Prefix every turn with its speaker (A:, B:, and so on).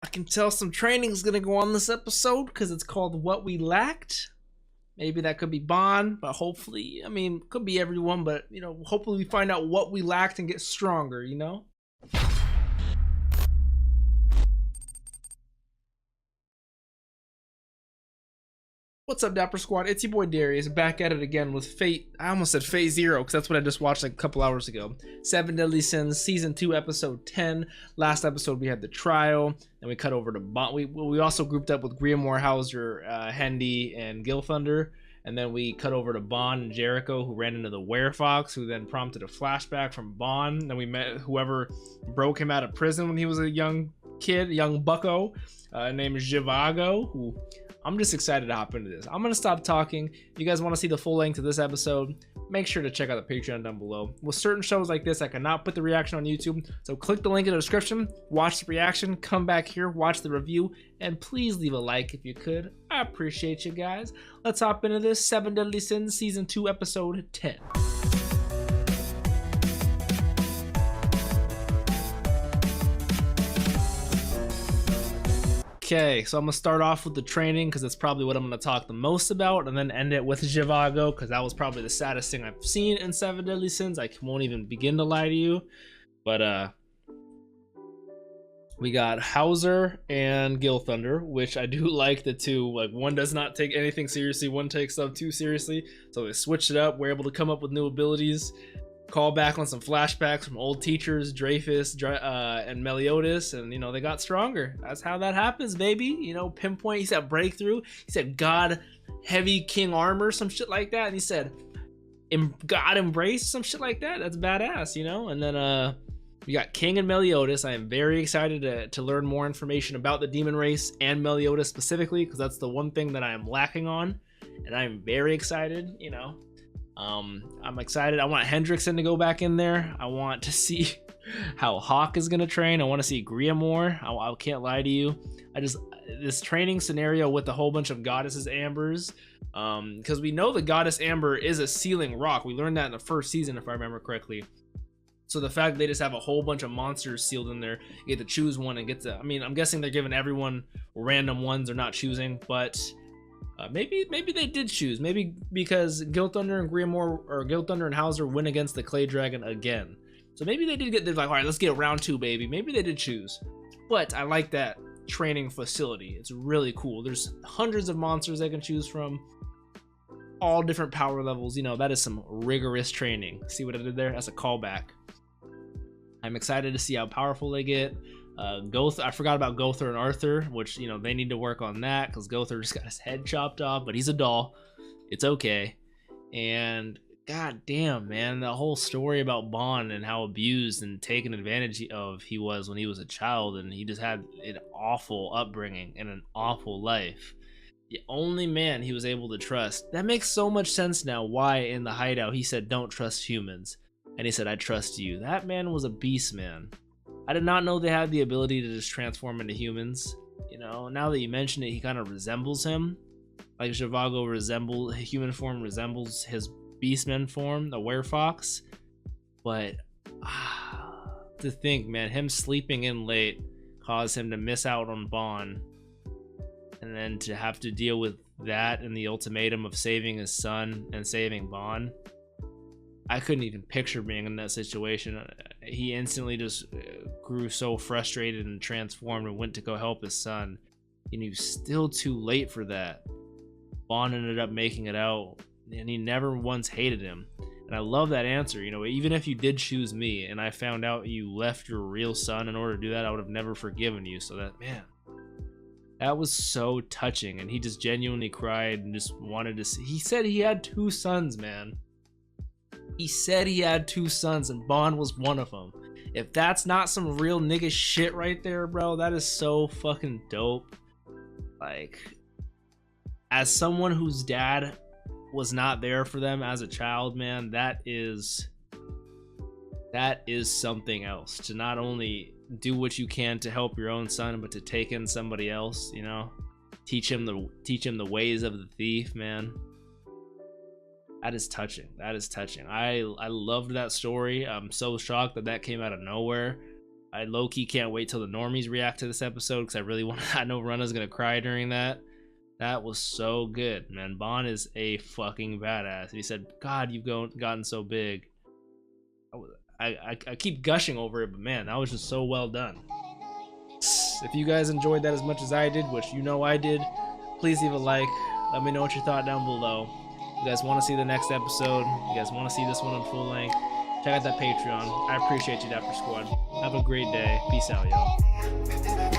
A: I can tell some training is gonna go on this episode because it's called What We Lacked. Maybe that could be Bond, but hopefully, I mean, could be everyone, but hopefully we find out what we lacked and get stronger, What's up, Dapper Squad? It's your boy Darius, back at it again with Fate. I almost said Fate Zero, because that's what I just watched like a couple hours ago. 7 Deadly Sins, Season 2, Episode 10. Last episode, we had the trial, and we cut over to Bond. We also grouped up with Grimoire, Hauser, Hendy, and Gilthunder. And then we cut over to Bond and Jericho, who ran into the Werefox, who then prompted a flashback from Bond. Then we met whoever broke him out of prison when he was a young kid, young bucko, named ZHIVAGO, who... I'm just excited to hop into this. I'm going to stop talking. If you guys want to see the full length of this episode, make sure to check out the Patreon down below. With certain shows like this, I cannot put the reaction on YouTube, so click the link in the description, watch the reaction, come back here, watch the review, and please leave a like if you could. I appreciate you guys. Let's hop into this 7 Deadly Sins Season 2, Episode 10. Okay, so I'm gonna start off with the training because that's probably what I'm gonna talk the most about, and then end it with ZHIVAGO because that was probably the saddest thing I've seen in 7 Deadly Sins. I won't even begin to lie to you, but we got Hauser and Gilthunder, which I do like the two. Like, one does not take anything seriously, one takes stuff too seriously, so they switched it up. We're able to come up with new abilities. Call back on some flashbacks from old teachers, Dreyfus and Meliodas, and they got stronger. That's how that happens, baby. Pinpoint, he said breakthrough, he said God heavy king armor, some shit like that, and he said God embrace, some shit like that. That's badass. And then we got King and Meliodas. I am very excited to learn more information about the demon race and Meliodas specifically, because that's the one thing that I am lacking on, and I am very excited. I'm excited. I want Hendrickson to go back in there. I want to see how Hawk is gonna train. I want to see Grimoire. I can't lie to you. This training scenario with a whole bunch of goddesses ambers, because we know the goddess amber is a sealing rock. We learned that in the first season, if I remember correctly. So the fact they just have a whole bunch of monsters sealed in there, you get to choose one and get to. I mean, I'm guessing they're giving everyone random ones. They're not choosing, but. Maybe they did choose. Maybe because Gilthunder and Grimoire, or Gilthunder and Hauser, win against the Clay Dragon again. So maybe they did they're like, all right, let's get round 2, baby. Maybe they did choose. But I like that training facility. It's really cool. There's hundreds of monsters they can choose from, all different power levels. That is some rigorous training. See what I did there? That's a callback. I'm excited to see how powerful they get. I forgot about Gother and Arthur, which they need to work on that because Gother just got his head chopped off, but he's a doll. It's okay. And god damn, man, the whole story about Bond and how abused and taken advantage of he was when he was a child, and he just had an awful upbringing and an awful life. The only man he was able to trust. That makes so much sense now why in the Hideout he said don't trust humans, and he said I trust you. That man was a beast, man. I did not know they had the ability to just transform into humans. Now that you mention it, he kind of resembles him. Like ZHIVAGO human form resembles his beastman form, the Werefox. But to think, man, him sleeping in late caused him to miss out on Bond, and then to have to deal with that and the ultimatum of saving his son and saving Bond. I couldn't even picture being in that situation. He instantly just grew so frustrated and transformed and went to go help his son. And he was still too late for that. Bond ended up making it out, and he never once hated him. And I love that answer. Even if you did choose me and I found out you left your real son in order to do that, I would have never forgiven you. So that was so touching. And he just genuinely cried and just wanted to see. He said he had 2 sons, man. He said he had 2 sons, and Bond was one of them. If that's not some real nigga shit right there, bro, that is so fucking dope. Like, as someone whose dad was not there for them as a child, man, that is something else. To not only do what you can to help your own son, but to take in somebody else, teach him the ways of the thief, man. That is touching. That is touching. I loved that story. I'm so shocked that came out of nowhere. I low-key can't wait till the normies react to this episode because I really want I know Runna's gonna cry during that. That was so good, man. Bond is a fucking badass. He said, God, you've gotten so big. I keep gushing over it, but man, that was just so well done. If you guys enjoyed that as much as I did, which you know I did, please leave a like. Let me know what you thought down below. You guys want to see the next episode? You guys want to see this one on full length? Check out that Patreon. I appreciate you, Dapper Squad. Have a great day. Peace out, y'all.